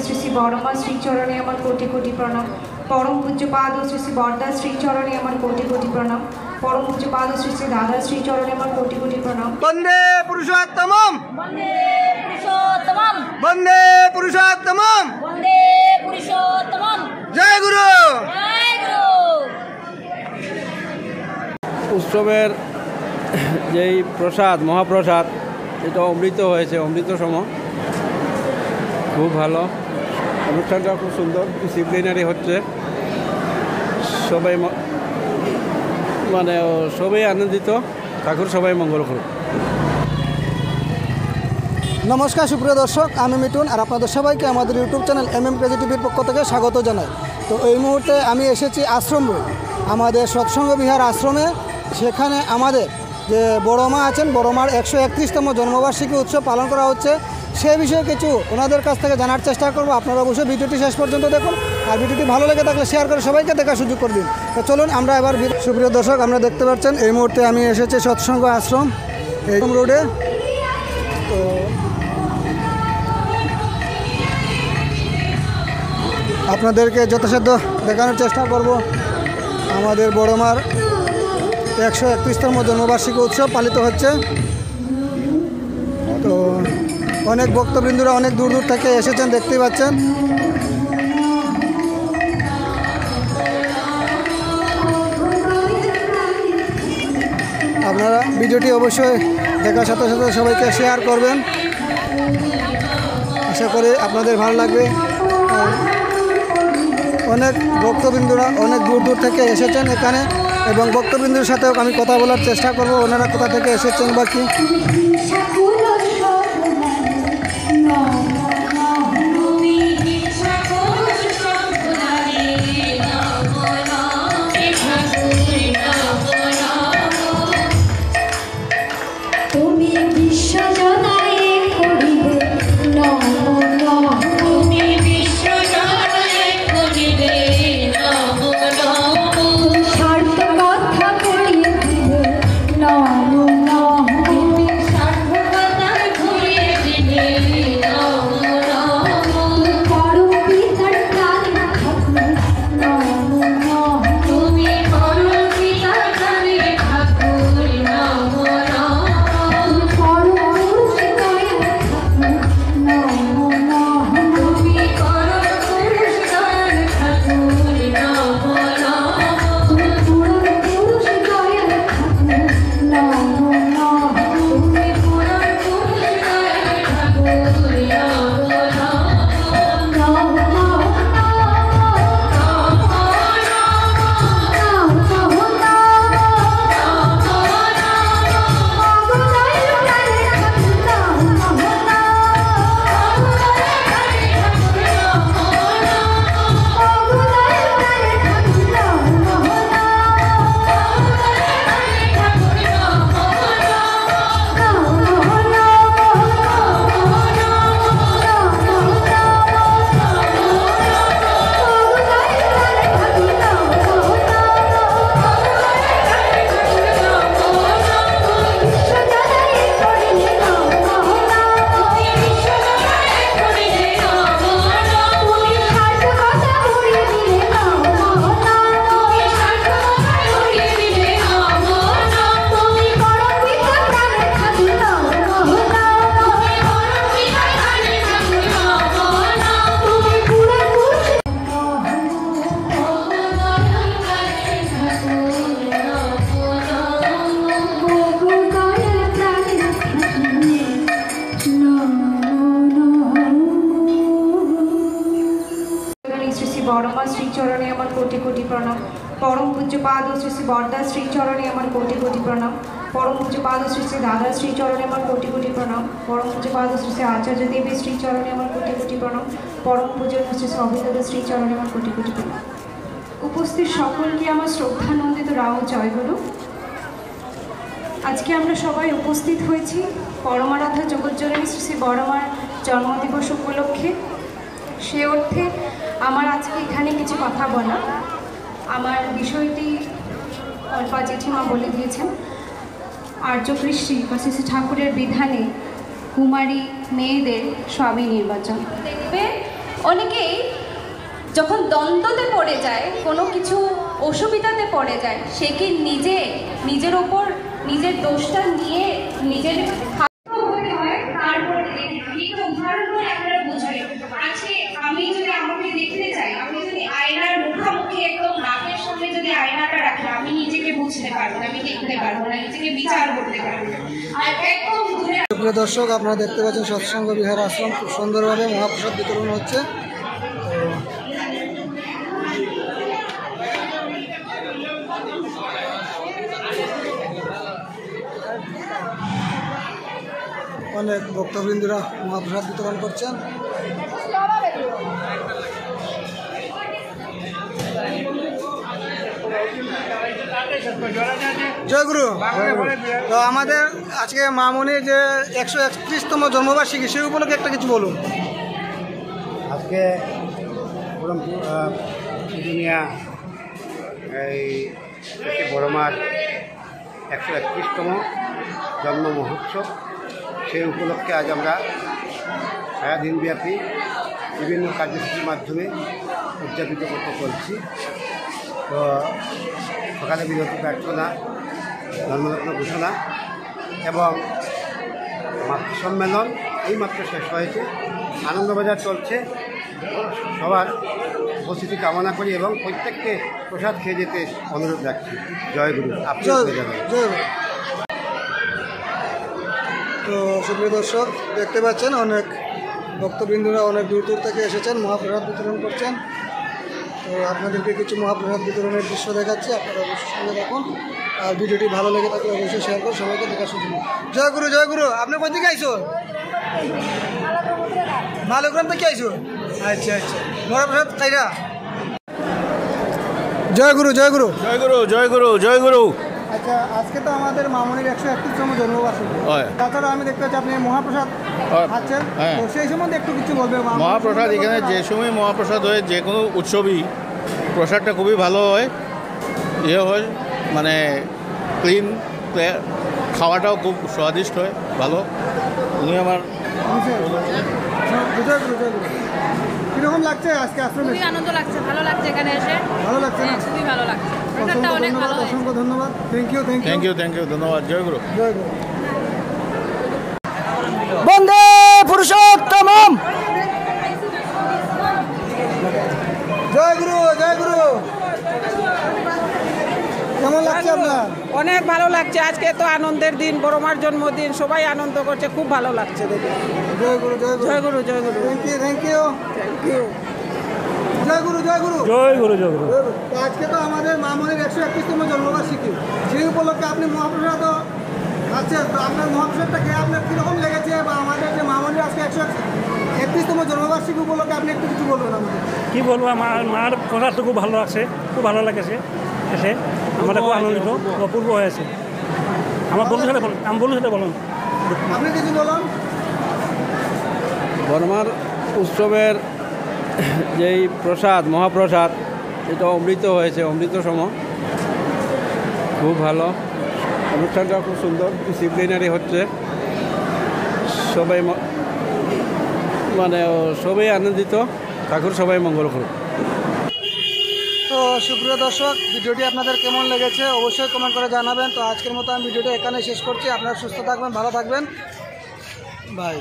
শ্রী শ্রী বড়মা শ্রীচরণে আমার কোটি কোটি প্রণাম। পরম পূজ্যপাদ শ্রী শ্রী বরদা শ্রীচরণে আমার কোটি কোটি প্রণাম। পরম পূজ্যপাদ শ্রী শ্রী দাদা শ্রীচরণে আমার কোটি কোটি প্রণাম। বন্দে পুরুষোত্তমম, বন্দে পুরুষোত্তমম, বন্দে পুরুষোত্তমম, বন্দে পুরুষোত্তমম। জয় গুরু, জয় গুরু। উৎসবের যেই প্রসাদ, মহাপ্রসাদ, এটা অমৃত হয়েছে, অমৃত সম, খুব ভালো। অনুষ্ঠানটা খুব সুন্দর, ডিসিপ্লিনারি হচ্ছে, সবাই মানে সবাই আনন্দিত। ঠাকুর সবাই মঙ্গল করুক। নমস্কার সুপ্রিয় দর্শক, আমি মিঠুন আর আপনাদের সবাইকে আমাদের ইউটিউব চ্যানেল ক্রেজি টিভির পক্ষ থেকে স্বাগত জানাই। তো এই মুহূর্তে আমি এসেছি আশ্রম রোড, আমাদের সৎসঙ্গ বিহার আশ্রমে। সেখানে আমাদের যে বড় মা আছেন, বড় মার 131তম জন্মবার্ষিকী উৎসব পালন করা হচ্ছে। সেই বিষয়ে কিছু ওনাদের কাছ থেকে জানার চেষ্টা করব। আপনারা অবশ্যই ভিডিওটি শেষ পর্যন্ত দেখুন, আর ভিডিওটি ভালো লেগে থাকলে শেয়ার করে সবাইকে দেখার সুযোগ করে দিন। তো চলুন আমরা এবার, সুপ্রিয় দর্শক, আমরা দেখতে পাচ্ছেন এই মুহূর্তে আমি এসেছি সৎসঙ্গ আশ্রম এই রোডে। তো আপনাদেরকে যথাসাধ্য দেখানোর চেষ্টা করব। আমাদের বড় মার 131তম জন্মবার্ষিকী উৎসব পালিত হচ্ছে। তো অনেক ভক্তবৃন্দরা অনেক দূর দূর থেকে এসেছেন, দেখতেই পাচ্ছেন। আপনারা ভিডিওটি অবশ্যই দেখার সাথে সাথে সবাইকে শেয়ার করবেন, আশা করি আপনাদের ভালো লাগবে। অনেক ভক্তবৃন্দরা অনেক দূর দূর থেকে এসেছেন এখানে, এবং ভক্তবৃন্দুর সাথেও আমি কথা বলার চেষ্টা করব, ওনারা কোথা থেকে এসেছেন বা কি। বড়মা শ্রীচরণে আমার কোটি কোটি প্রণাম। পরম পূজ্যপাদ শ্রী শ্রী বরদা শ্রীচরণে আমার কোটি কোটি প্রণাম। পরম পূজ্যপাদ শ্রী শ্রী দাদা শ্রীচরণে আমার কোটি কোটি প্রণাম। পরম পূজ্যপাদ শ্রী শ্রী আচার্য দেবী শ্রীচরণে আমার কোটি কোটি প্রণাম। পরম পূজ্য শ্রী শ্রী অভিদাদা শ্রীচরণে আমার কোটি কোটি প্রণাম। উপস্থিত সকলকে আমার শ্রদ্ধানন্দিত রাও জয়গুরু। আজকে আমরা সবাই উপস্থিত হয়েছি পরমারাধ্যা জগজ্জননী শ্রী শ্রী বড়মার জন্মদিবস উপলক্ষে। সে অর্থে আমার আজকে এখানে কিছু কথা বলা। আমার বিষয়টি অল্পা জেঠিমা বলে দিয়েছেন। আর্যকৃষ্টি বা শ্রী শ্রী ঠাকুরের বিধানে কুমারী মেয়েদের স্বামী নির্বাচন। দেখবে অনেকেই যখন দ্বন্দ্বতে পড়ে যায়, কোনো কিছু অসুবিধাতে পড়ে যায়, সে কি নিজের ওপর নিজের দোষটা নিয়ে নিজের আমি যদি আমাকে দেখতে চাই, আমি যদি আয়নার মুখোমুখি একদম নাকের সামনে যদি আয়নাটা রাখি, আমি নিজেকে বুঝতে পারবো না, আমি দেখতে পারবো না, নিজেকে বিচার করতে পারবো না। আর একদম দূরে প্রিয় দর্শক, আপনারা দেখতে পাচ্ছেন সৎসঙ্গ বিহার আশ্রম খুব সুন্দরভাবে মহাপ্রসাদ বিতরণ হচ্ছে। অনেক ভক্তবৃন্দরা মহাপ্রসাদ বিতরণ করছেন। জয়গুরু। তো আমাদের আজকে মামনির যে 131তম জন্মবার্ষিকী, সেই উপলক্ষে একটা কিছু বলুন। আজকে দুনিয়া এই বড়মার 131তম জন্ম মহোৎসব, সেই উপলক্ষে আজ আমরা সারাদিনব্যাপী বিভিন্ন কার্যসূচির মাধ্যমে উদযাপিত করতে চলছি। তো সকালে বিরতি প্রার্থনা, ধর্মরত্ন ঘোষণা এবং মাতৃ সম্মেলন এইমাত্র শেষ হয়েছে। আনন্দবাজার চলছে। সবার উপস্থিতি কামনা করি এবং প্রত্যেককে প্রসাদ খেয়ে যেতে অনুরোধ রাখছি। জয় গুরু। আপনি তো সুপ্রিয় দর্শক, দেখতে পাচ্ছেন অনেক ভক্তবৃন্দরা অনেক দূর দূর থেকে এসেছেন, মহাপ্রসাদ বিতরণ করছেন। তো আপনাদেরকে কিছু মহাপ্রসাদ বিতরণের দৃশ্য দেখাচ্ছি, আপনারা অবশ্যই সঙ্গে দেখুন। আর ভিডিওটি ভালো লেগে থাকলে অবশ্যই শেয়ার করে সবাইকে দেখার সুযোগ দিন। জয় গুরু, জয় গুরু। আপনি কোথা থেকে আইসো? মালগ্রাম থেকে আইসো? আচ্ছা আচ্ছা, মহাপ্রসাদ খাইরা। জয় গুরু, জয় গুরু। জয় গুরু, জয় গুরু, জয় গুরু। আচ্ছা, আজকে তো আমাদের মামনির 131তম জন্মবার্ষিকী। তাছাড়া আমি দেখতে পাচ্ছি আপনি মহাপ্রসাদ খাচ্ছেন, তো সেই সম্বন্ধে একটু কিছু বলবেন। মহাপ্রসাদ এখানে যে সময় মহাপ্রসাদ হয়, যে কোনো উৎসবই প্রসাদটা খুবই ভালো হয়, হয় মানে ক্লিন, খাওয়াটাও খুব স্বাদিষ্ট হয়, ভালো। উনি আমার কিরকম লাগছে আজকে আশ্রমে? খুবই আনন্দ লাগছে, ভালো লাগছে এখানে এসে। ভালো লাগছে না? খুবই ভালো লাগছে। অসংখ্য ধন্যবাদ। Thank you, thank you, thank you, thank you, ধন্যবাদ। জয় গুরু। জয় গুরু। বন্দে পুরুষোত্তমম। জয় গুরু, জয় গুরু। কেমন লাগছে আপনার? অনেক ভালো লাগছে। আজকে তো আনন্দের দিন, বড়মার জন্মদিন, সবাই আনন্দ করছে, খুব ভালো লাগছে দেখে। জয় গুরু, জয় গুরু, জয় গুরু, জয় গুরু। Thank you, thank you, thank you. জয় গুরু, জয় গুরু, জয় গুরু, জয় গুরু। আজকে তো আমাদের মামনির 131তম জন্মবার্ষিকী, সেই উপলক্ষে আপনি মহাপ্রসাদ খাচ্ছেন। তো আপনার মহাপ্রসাদটা খেয়ে আপনার কীরকম লেগেছে, বা আমাদের যে মামনির আজকে 131তম জন্মবার্ষিকী উপলক্ষে আপনি একটু কিছু বলবেন আমাদের? কী বলবো, মার প্রসাদ তো খুব ভালো লাগছে, খুব ভালো লাগেছে এসে। আমরা খুব আনন্দিত, অপূর্ব হয়েছে। আমার বন্ধুর সাথে বলুন, আমার বন্ধুর সাথে বলুন। আপনি কিছু বলুন। বড়মার উৎসবের যেই প্রসাদ, মহাপ্রসাদ, এটা অমৃত হয়েছে, অমৃত সম, খুব ভালো। অনুষ্ঠানটা খুব সুন্দর, ডিসিপ্লিনারি হচ্ছে, সবাই মানে সবাই আনন্দিত। ঠাকুর সবাই মঙ্গল করুক। তো সুপ্রিয় দর্শক, ভিডিওটি আপনাদের কেমন লেগেছে অবশ্যই কমেন্ট করে জানাবেন। তো আজকের মতো আমি ভিডিওটা এখানে শেষ করছি। আপনারা সুস্থ থাকবেন, ভালো থাকবেন, বাই।